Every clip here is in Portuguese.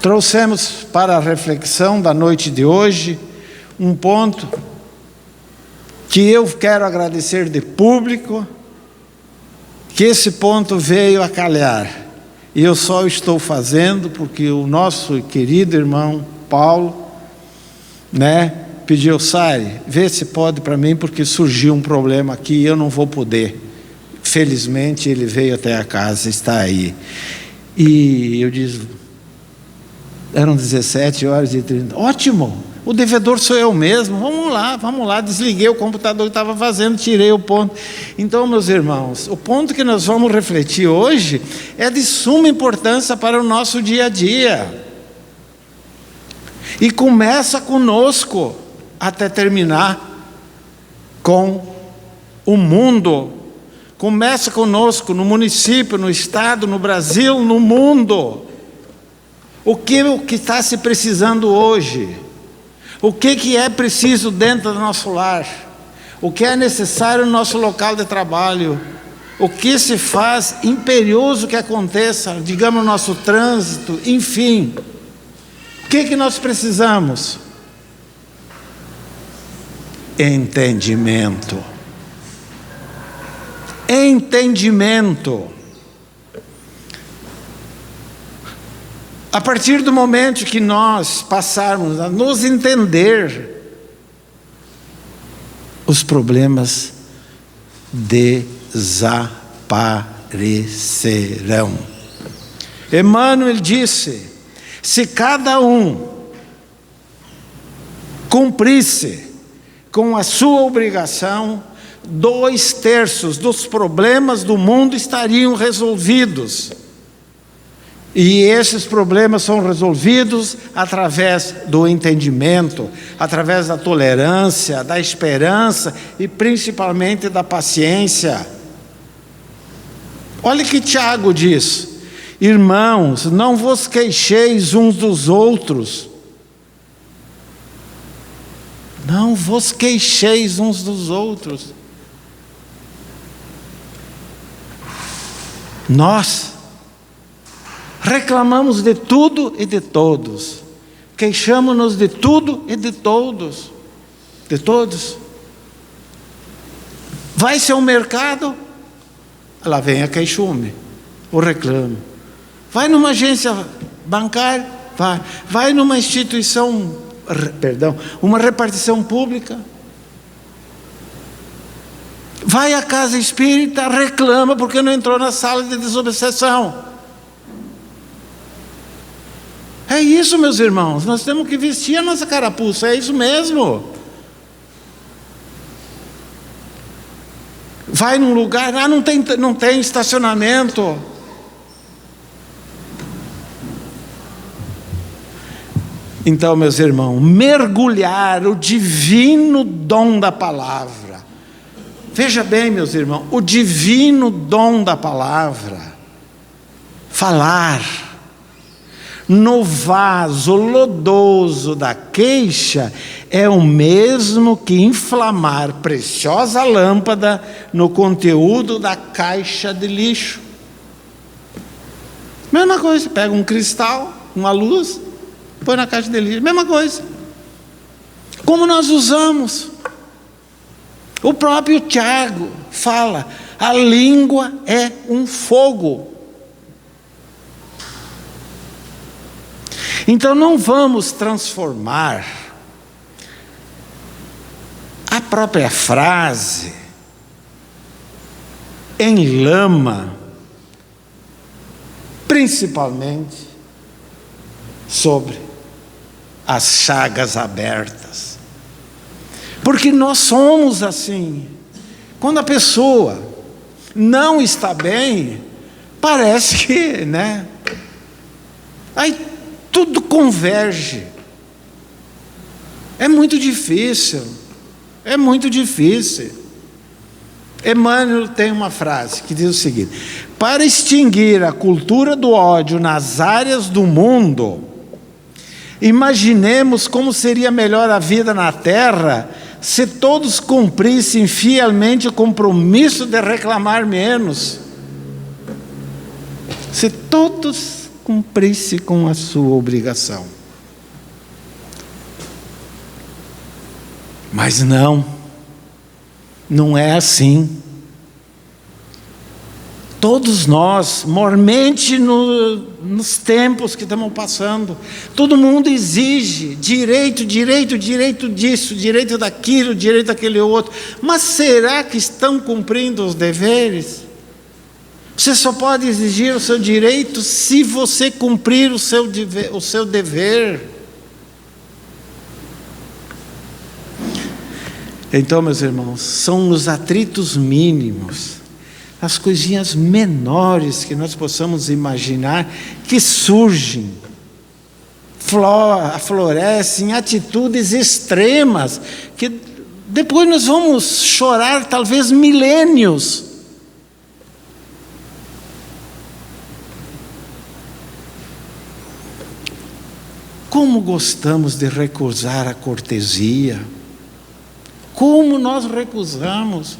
Trouxemos para a reflexão da noite de hoje um ponto que eu quero agradecer de público, que esse ponto veio a calhar, e eu só estou fazendo porque o nosso querido irmão Paulo, pediu: Sari, vê se pode para mim, porque surgiu um problema aqui e eu não vou poder. Felizmente ele veio até a casa, está aí. E eu disse, eram 17h30, ótimo, o devedor sou eu mesmo, vamos lá, desliguei o computador que estava fazendo, tirei o ponto. Então, meus irmãos, o ponto que nós vamos refletir hoje é de suma importância para o nosso dia a dia, e começa conosco até terminar com o mundo. Começa conosco no município, no estado, no Brasil, no mundo. O que está se precisando hoje? O que é preciso dentro do nosso lar? O que é necessário no nosso local de trabalho? O que se faz imperioso que aconteça, digamos, no nosso trânsito, enfim. O que nós precisamos? Entendimento. Entendimento. A partir do momento que nós passarmos a nos entender, os problemas desaparecerão. Emmanuel disse: se cada um cumprisse com a sua obrigação, 2/3 dos problemas do mundo estariam resolvidos. E esses problemas são resolvidos através do entendimento, através da tolerância, da esperança e principalmente da paciência. Olha o que Tiago diz: irmãos, não vos queixeis uns dos outros. Não vos queixeis uns dos outros. Nós reclamamos de tudo e de todos, queixamos-nos de tudo e de todos, Vai-se ao mercado, lá vem a queixume, o reclamo. Vai numa agência bancária, vai numa instituição, uma repartição pública, vai à casa espírita, reclama porque não entrou na sala de desobsessão. É isso, meus irmãos, nós temos que vestir a nossa carapuça, é isso mesmo. Vai num lugar, não tem estacionamento. Então, meus irmãos, mergulhar o divino dom da palavra. Veja bem, meus irmãos, o divino dom da palavra. Falar no vaso lodoso da queixa é o mesmo que inflamar preciosa lâmpada no conteúdo da caixa de lixo. Mesma coisa, pega um cristal, uma luz, põe na caixa de lixo, mesma coisa. Como nós usamos. O próprio Tiago fala: a língua é um fogo. Então não vamos transformar a própria frase em lama, principalmente sobre as chagas abertas. Porque nós somos assim. Quando a pessoa não está bem, parece que, aí tudo converge. É muito difícil. Emmanuel tem uma frase que diz o seguinte: para extinguir a cultura do ódio nas áreas do mundo, imaginemos como seria melhor a vida na terra se todos cumprissem fielmente o compromisso de reclamar menos. Se todos cumprisse com a sua obrigação. Mas não é assim. Todos nós, mormente nos tempos que estamos passando, todo mundo exige direito disso, direito daquilo, direito daquele outro. Mas será que estão cumprindo os deveres? Você só pode exigir o seu direito se você cumprir o seu dever. Então, meus irmãos, são os atritos mínimos, as coisinhas menores que nós possamos imaginar, que surgem, florescem atitudes extremas, que depois nós vamos chorar talvez milênios. Como gostamos de recusar a cortesia, como nós recusamos.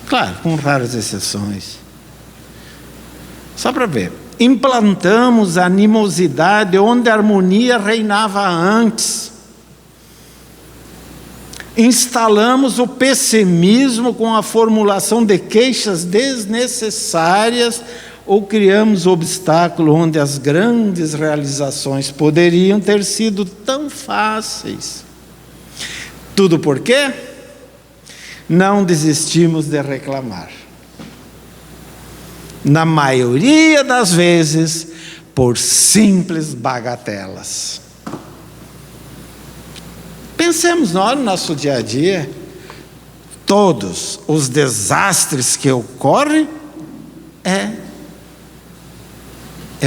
Claro, com raras exceções. Só para ver. Implantamos a animosidade onde a harmonia reinava antes. Instalamos o pessimismo com a formulação de queixas desnecessárias ou criamos obstáculo onde as grandes realizações poderiam ter sido tão fáceis. Tudo por quê? Não desistimos de reclamar. Na maioria das vezes, por simples bagatelas. Pensemos nós no nosso dia a dia, todos os desastres que ocorrem é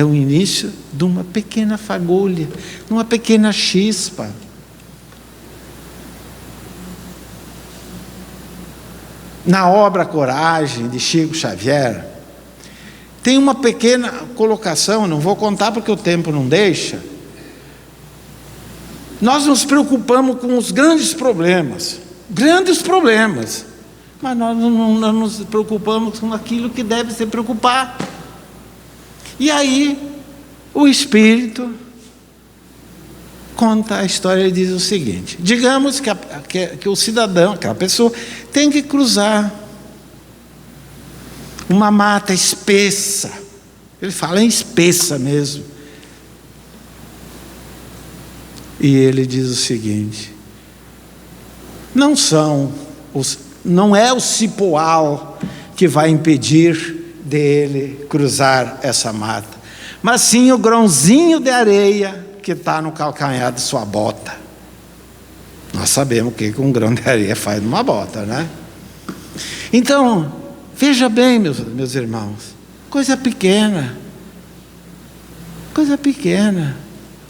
o início de uma pequena fagulha, uma pequena chispa. Na obra Coragem, de Chico Xavier, tem uma pequena colocação, não vou contar porque o tempo não deixa. Nós nos preocupamos com os grandes problemas, mas nós não nos preocupamos com aquilo que deve se preocupar. E aí, o Espírito conta a história e diz o seguinte: digamos que o cidadão, aquela pessoa, tem que cruzar uma mata espessa. Ele fala em espessa mesmo. E ele diz o seguinte: não é o cipoal que vai impedir dele cruzar essa mata, mas sim o grãozinho de areia que está no calcanhar de sua bota. Nós sabemos o que um grão de areia faz numa bota, né? Então, veja bem, meus irmãos, coisa pequena.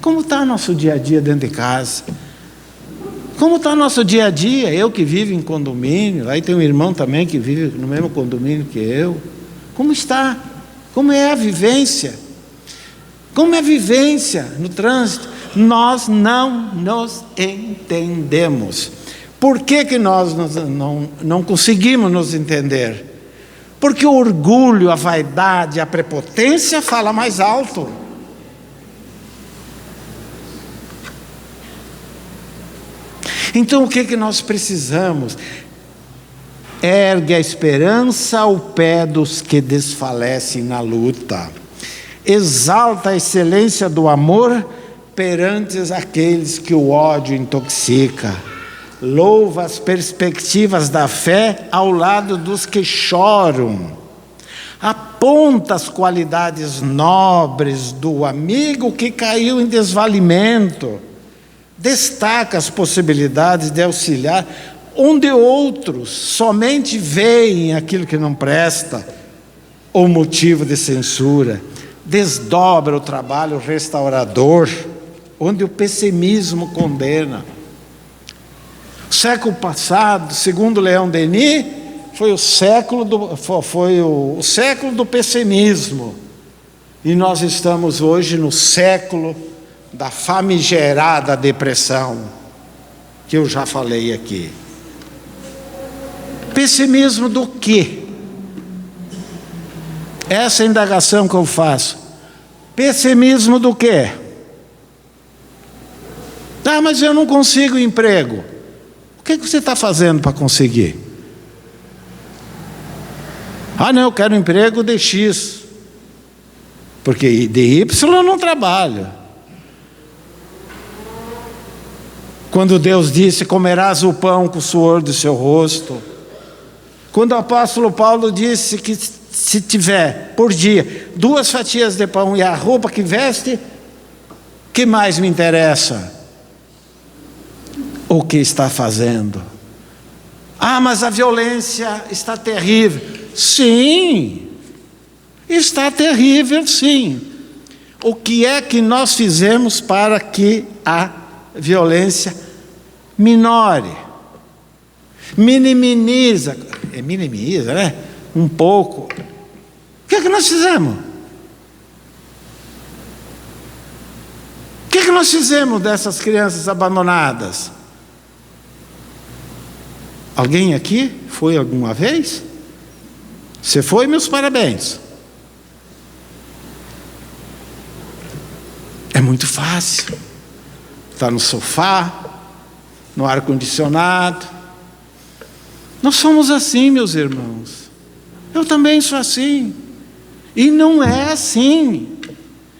Como está o nosso dia a dia dentro de casa? Como está o nosso dia a dia? Eu que vivo em condomínio, aí tem um irmão também que vive no mesmo condomínio que eu. Como está? Como é a vivência? Como é a vivência no trânsito? Nós não nos entendemos. Por que nós não conseguimos nos entender? Porque o orgulho, a vaidade, a prepotência fala mais alto. Então o que nós precisamos? Ergue a esperança ao pé dos que desfalecem na luta. Exalta a excelência do amor perante aqueles que o ódio intoxica. Louva as perspectivas da fé ao lado dos que choram. Aponta as qualidades nobres do amigo que caiu em desvalimento. Destaca as possibilidades de auxiliar onde outros somente veem aquilo que não presta ou motivo de censura. Desdobra o trabalho restaurador, onde o pessimismo condena. O século passado, segundo Leon Denis, foi o século do pessimismo. E nós estamos hoje no século da famigerada depressão, que eu já falei aqui. Pessimismo do quê? Essa é a indagação que eu faço. Pessimismo do quê? Ah, mas eu não consigo emprego. O que você está fazendo para conseguir? Ah, não, eu quero emprego de X. Porque de Y eu não trabalho. Quando Deus disse, comerás o pão com o suor do seu rosto. Quando o apóstolo Paulo disse que se tiver por dia 2 fatias de pão e a roupa que veste, que mais me interessa? O que está fazendo? Ah, mas a violência está terrível. Sim, está terrível, sim. O que é que nós fizemos para que a violência minore? Minimiza, né? Um pouco. O que é que nós fizemos? O que é que nós fizemos dessas crianças abandonadas? Alguém aqui foi alguma vez? Você foi, meus parabéns. É muito fácil. Está no sofá, no ar-condicionado. Nós somos assim, meus irmãos. Eu também sou assim. E não é assim.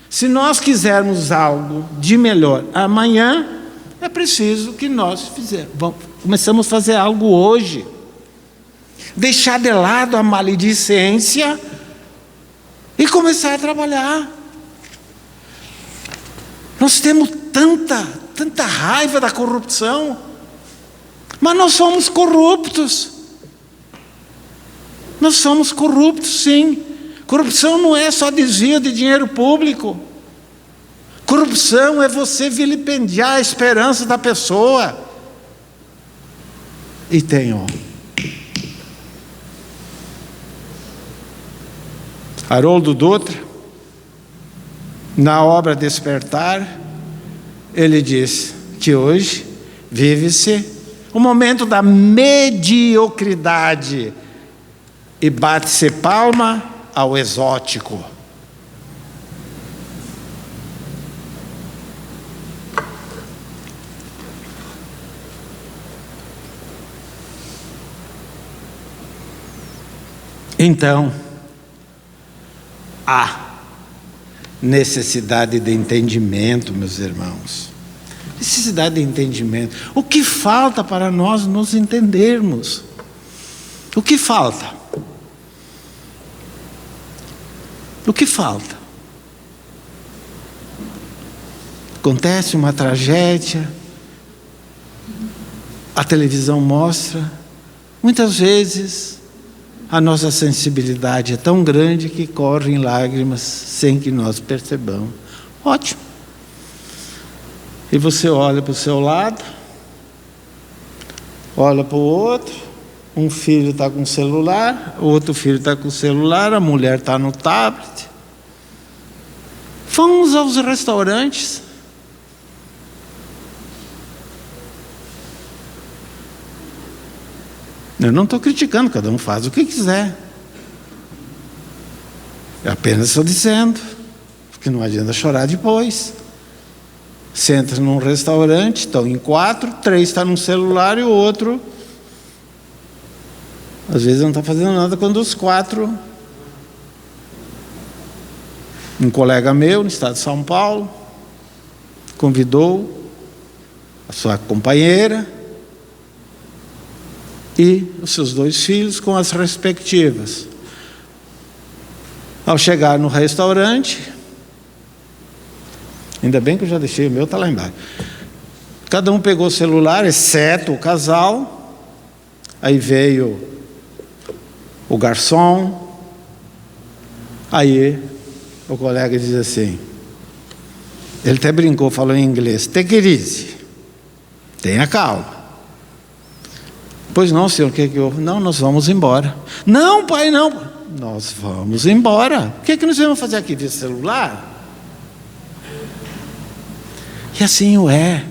Se nós quisermos algo de melhor amanhã, é preciso que nós começamos a fazer algo hoje. Deixar de lado a maledicência e começar a trabalhar. Nós temos tanta raiva da corrupção, mas nós somos corruptos. Nós somos corruptos, sim. Corrupção não é só desvio de dinheiro público. Corrupção é você vilipendiar a esperança da pessoa. E tem, Haroldo Dutra, na obra Despertar, ele diz que hoje vive-se o momento da mediocridade e bate-se palma ao exótico. Então, há necessidade de entendimento, meus irmãos. Necessidade de entendimento. O que falta para nós nos entendermos? O que falta? O que falta? Acontece uma tragédia, a televisão mostra, muitas vezes a nossa sensibilidade é tão grande que correm lágrimas sem que nós percebamos. Ótimo. E você olha para o seu lado, olha para o outro, um filho está com o celular, o outro filho está com o celular, a mulher está no tablet. Vamos aos restaurantes. Eu não estou criticando, cada um faz o que quiser. Eu apenas estou dizendo, porque não adianta chorar depois. Você entra num restaurante, estão em 4, 3 estão no celular e o outro, às vezes não está fazendo nada quando os 4. Um colega meu, no estado de São Paulo, convidou a sua companheira e os seus 2 filhos com as respectivas. Ao chegar no restaurante, ainda bem que eu já deixei o meu, está lá embaixo. Cada um pegou o celular, exceto o casal. Aí veio o garçom. Aí o colega diz assim, ele até brincou, falou em inglês, take it easy, tenha calma. Pois não, senhor, o que que houve? Não, nós vamos embora. Não, pai, não. Nós vamos embora. O que que nós vamos fazer aqui? Ver celular? E assim o é.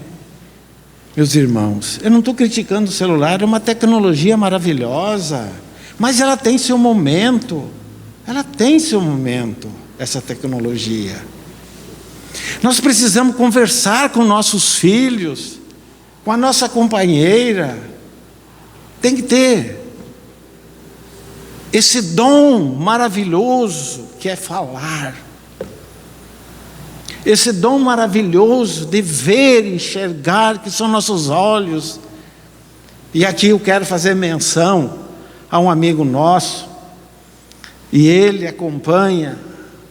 Meus irmãos, eu não estou criticando o celular, é uma tecnologia maravilhosa, mas ela tem seu momento. Ela tem seu momento, essa tecnologia. Nós precisamos conversar com nossos filhos, com a nossa companheira. Tem que ter esse dom maravilhoso que é falar. Esse dom maravilhoso de ver, enxergar, que são nossos olhos. E aqui eu quero fazer menção a um amigo nosso, e ele acompanha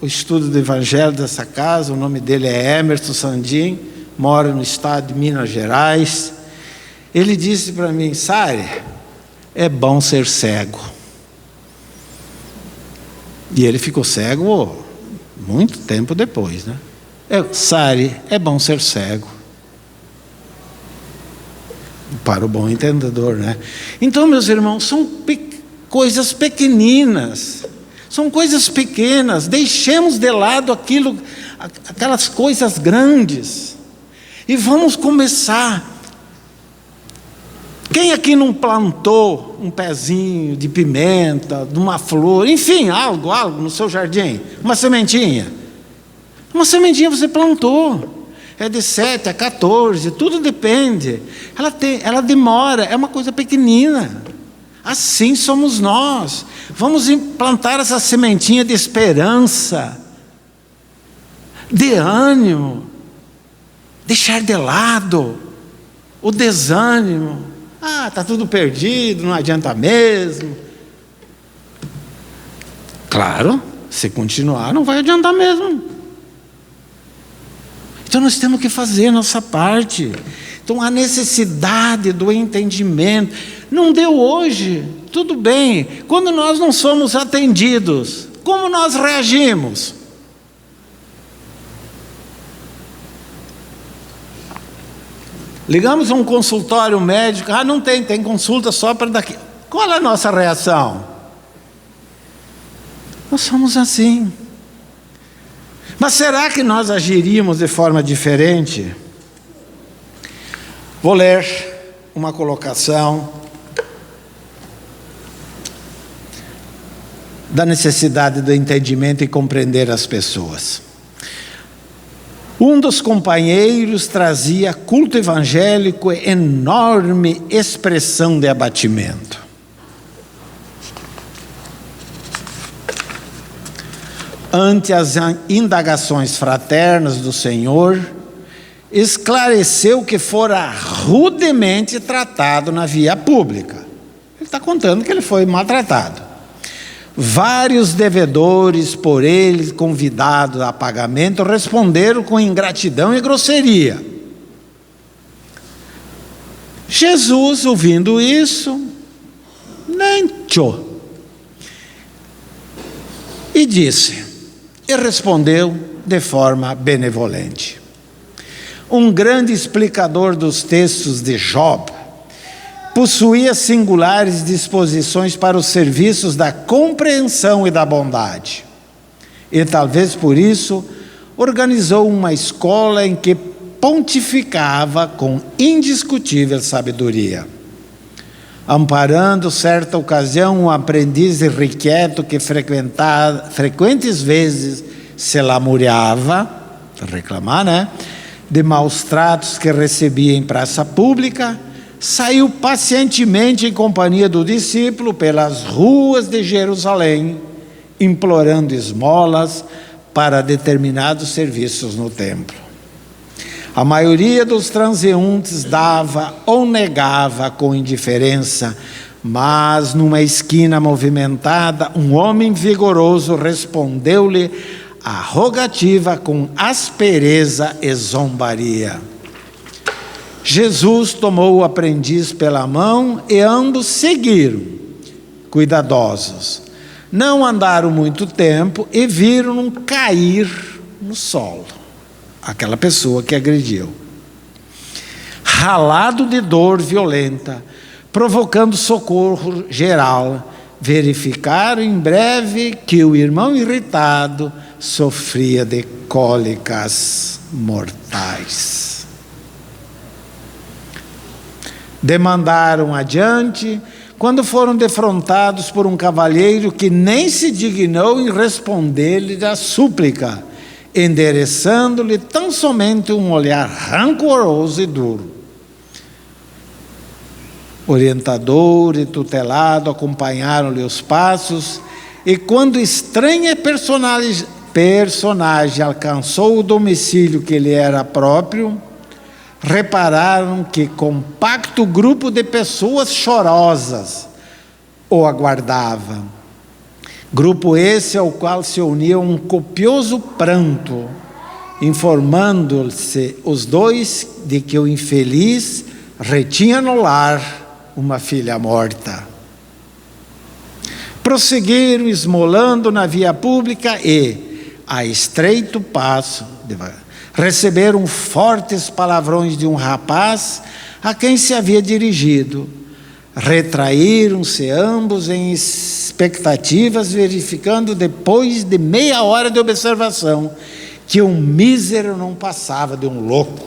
o estudo do Evangelho dessa casa. O nome dele é Emerson Sandim, mora no estado de Minas Gerais. Ele disse para mim: Sari, é bom ser cego. E ele ficou cego muito tempo depois, né? Sari, é bom ser cego. Para o bom entendedor, né? Então, meus irmãos, são coisas pequeninas. São coisas pequenas. Deixemos de lado aquelas coisas grandes. E vamos começar. Quem aqui não plantou um pezinho de pimenta, de uma flor, enfim, algo no seu jardim? Uma sementinha. Uma sementinha você plantou. É de 7 a 14, tudo depende. Ela demora, é uma coisa pequenina. Assim somos nós. Vamos implantar essa sementinha de esperança, de ânimo, deixar de lado o desânimo. Está tudo perdido, não adianta mesmo. Claro, se continuar não vai adiantar mesmo. Então nós temos que fazer a nossa parte. Então a necessidade do entendimento. Não deu hoje, tudo bem. Quando nós não somos atendidos, como nós reagimos? Ligamos a um consultório médico, não tem consulta só para daqui. Qual é a nossa reação? Nós somos assim. Mas será que nós agiríamos de forma diferente? Vou ler uma colocação da necessidade do entendimento e compreender as pessoas. Um dos companheiros trazia culto evangélico e enorme expressão de abatimento. Ante as indagações fraternas do Senhor, esclareceu que fora rudemente tratado na via pública. Ele está contando que ele foi maltratado. Vários devedores, por ele convidados a pagamento, responderam com ingratidão e grosseria. Jesus, ouvindo isso, nem tchô. E respondeu de forma benevolente. Um grande explicador dos textos de Job, possuía singulares disposições para os serviços da compreensão e da bondade. E talvez por isso organizou uma escola em que pontificava com indiscutível sabedoria. Amparando certa ocasião um aprendiz irrequieto que frequentes vezes se lamuriava, reclamar, né? De maus tratos que recebia em praça pública, saiu pacientemente em companhia do discípulo pelas ruas de Jerusalém, implorando esmolas para determinados serviços no templo. A maioria dos transeuntes dava ou negava com indiferença, mas numa esquina movimentada, um homem vigoroso respondeu-lhe a rogativa com aspereza e zombaria. Jesus tomou o aprendiz pela mão e ambos seguiram, cuidadosos. Não andaram muito tempo e viram cair no solo aquela pessoa que agrediu, ralado de dor violenta, provocando socorro geral. Verificaram em breve que o irmão irritado sofria de cólicas mortais. Demandaram adiante quando foram defrontados por um cavalheiro que nem se dignou em responder-lhe a súplica, endereçando-lhe tão somente um olhar rancoroso e duro. Orientador e tutelado acompanharam-lhe os passos, e quando estranha personagem alcançou o domicílio que lhe era próprio, repararam que compacto grupo de pessoas chorosas o aguardava. Grupo esse ao qual se unia um copioso pranto, informando-se os dois de que o infeliz retinha no lar uma filha morta. Prosseguiram esmolando na via pública e, a estreito passo, receberam fortes palavrões de um rapaz a quem se havia dirigido. Retraíram-se ambos em expectativas, verificando depois de meia hora de observação que um mísero não passava de um louco.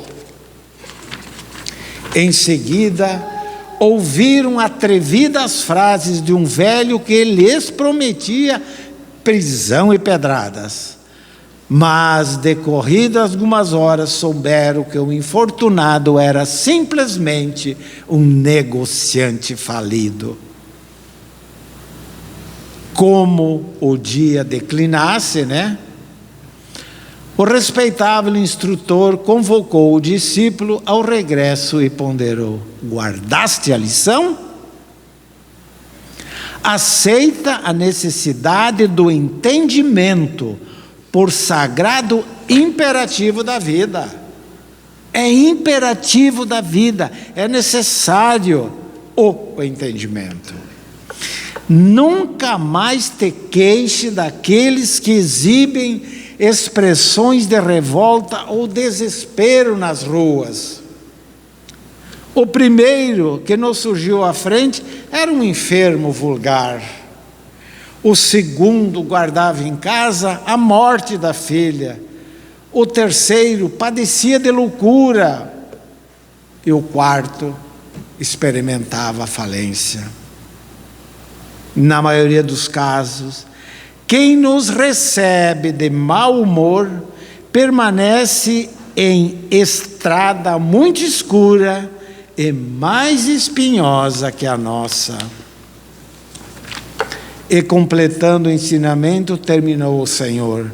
Em seguida, ouviram atrevidas frases de um velho que lhes prometia prisão e pedradas. Mas, decorridas algumas horas, souberam que o infortunado era simplesmente um negociante falido. Como o dia declinasse, o respeitável instrutor convocou o discípulo ao regresso e ponderou: guardaste a lição? Aceita a necessidade do entendimento por sagrado imperativo da vida. É imperativo da vida, é necessário o entendimento. Nunca mais te queixe daqueles que exibem expressões de revolta ou desespero nas ruas. O primeiro que nos surgiu à frente era um enfermo vulgar. O segundo guardava em casa a morte da filha. O terceiro padecia de loucura. E o quarto experimentava a falência. Na maioria dos casos, quem nos recebe de mau humor permanece em estrada muito escura e mais espinhosa que a nossa. E completando o ensinamento, terminou o Senhor,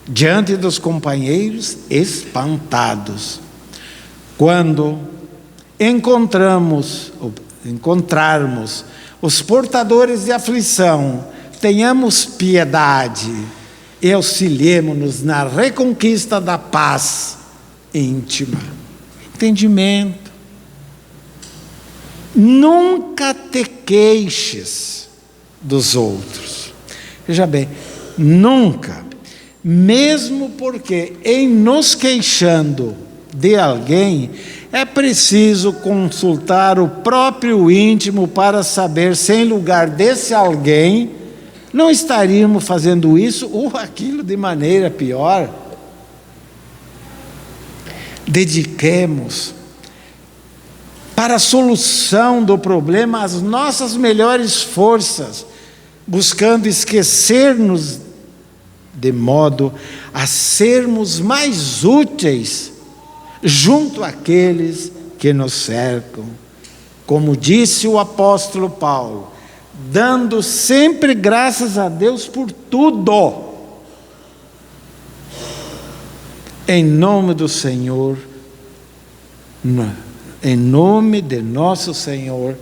diante dos companheiros espantados: quando encontrarmos os portadores de aflição, tenhamos piedade e auxiliemo-nos na reconquista da paz íntima. Entendimento. Nunca te queixes dos outros. Veja bem, nunca. Mesmo porque em nos queixando de alguém, é preciso consultar o próprio íntimo para saber se em lugar desse alguém não estaríamos fazendo isso ou aquilo de maneira pior. Dediquemos para a solução do problema as nossas melhores forças, buscando esquecer-nos de modo a sermos mais úteis junto àqueles que nos cercam. Como disse o apóstolo Paulo, dando sempre graças a Deus por tudo, em nome do Senhor, em nome de nosso Senhor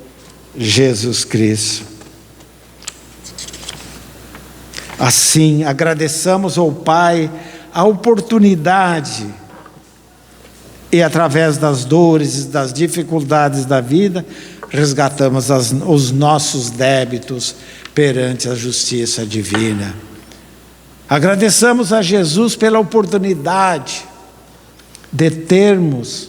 Jesus Cristo. Assim, agradeçamos ao Pai a oportunidade e, através das dores e das dificuldades da vida, resgatamos os nossos débitos perante a justiça divina. Agradeçamos a Jesus pela oportunidade de termos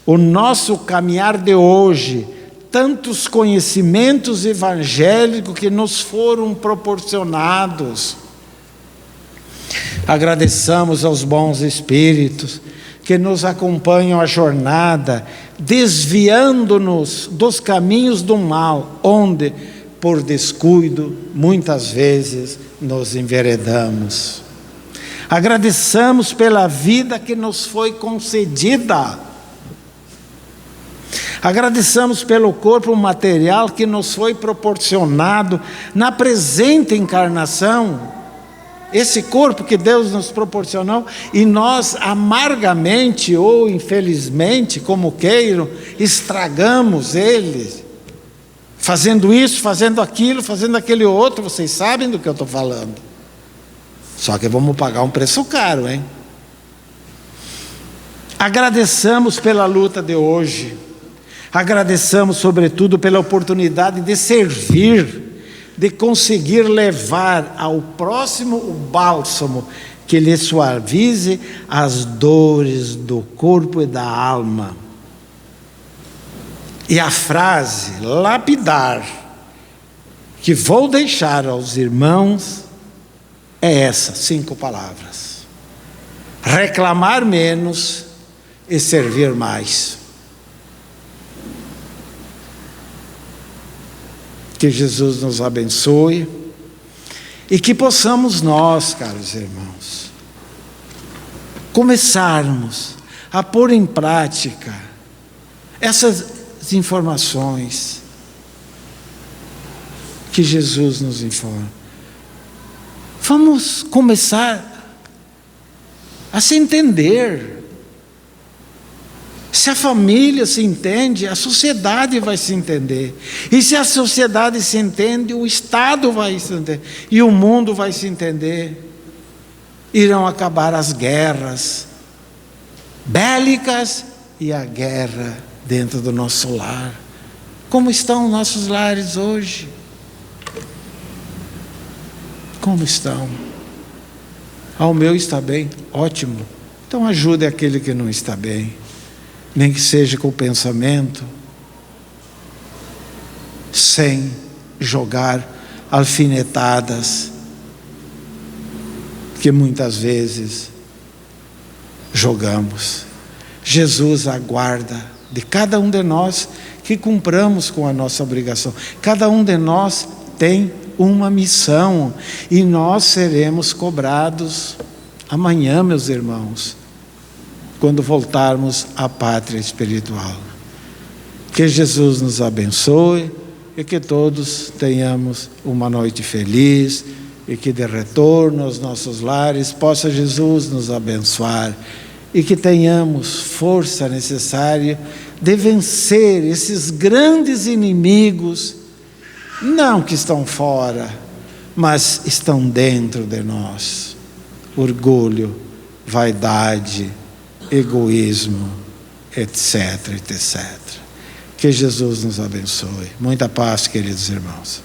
o nosso caminhar de hoje, tantos conhecimentos evangélicos que nos foram proporcionados. Agradeçamos aos bons espíritos que nos acompanham a jornada, desviando-nos dos caminhos do mal, onde, por descuido, muitas vezes nos enveredamos. Agradeçamos pela vida que nos foi concedida. Agradeçamos pelo corpo material que nos foi proporcionado na presente encarnação. Esse corpo que Deus nos proporcionou, e nós amargamente ou infelizmente, como queiram, estragamos ele, fazendo isso, fazendo aquilo, fazendo aquele outro. Vocês sabem do que eu estou falando. Só que vamos pagar um preço caro, hein? Agradeçamos pela luta de hoje. Agradeçamos, sobretudo, pela oportunidade de servir, de conseguir levar ao próximo o bálsamo que lhe suavize as dores do corpo e da alma. E a frase lapidar que vou deixar aos irmãos é essa, 5 palavras: reclamar menos e servir mais. Que Jesus nos abençoe e que possamos nós, caros irmãos, começarmos a pôr em prática essas informações que Jesus nos informa. Vamos começar a se entender. Se a família se entende, a sociedade vai se entender. E se a sociedade se entende, o Estado vai se entender. E o mundo vai se entender. Irão acabar as guerras bélicas e a guerra dentro do nosso lar. Como estão nossos lares hoje? Como estão? O meu está bem? Ótimo. Então ajude aquele que não está bem. Nem que seja com o pensamento, sem jogar alfinetadas, que muitas vezes jogamos. Jesus aguarda de cada um de nós que cumpramos com a nossa obrigação. Cada um de nós tem uma missão e nós seremos cobrados amanhã, meus irmãos, quando voltarmos à pátria espiritual. Que Jesus nos abençoe e que todos tenhamos uma noite feliz e que de retorno aos nossos lares possa Jesus nos abençoar e que tenhamos força necessária de vencer esses grandes inimigos, não que estão fora, mas estão dentro de nós: orgulho, vaidade, egoísmo, etc, etc. Que Jesus nos abençoe. Muita paz, queridos irmãos.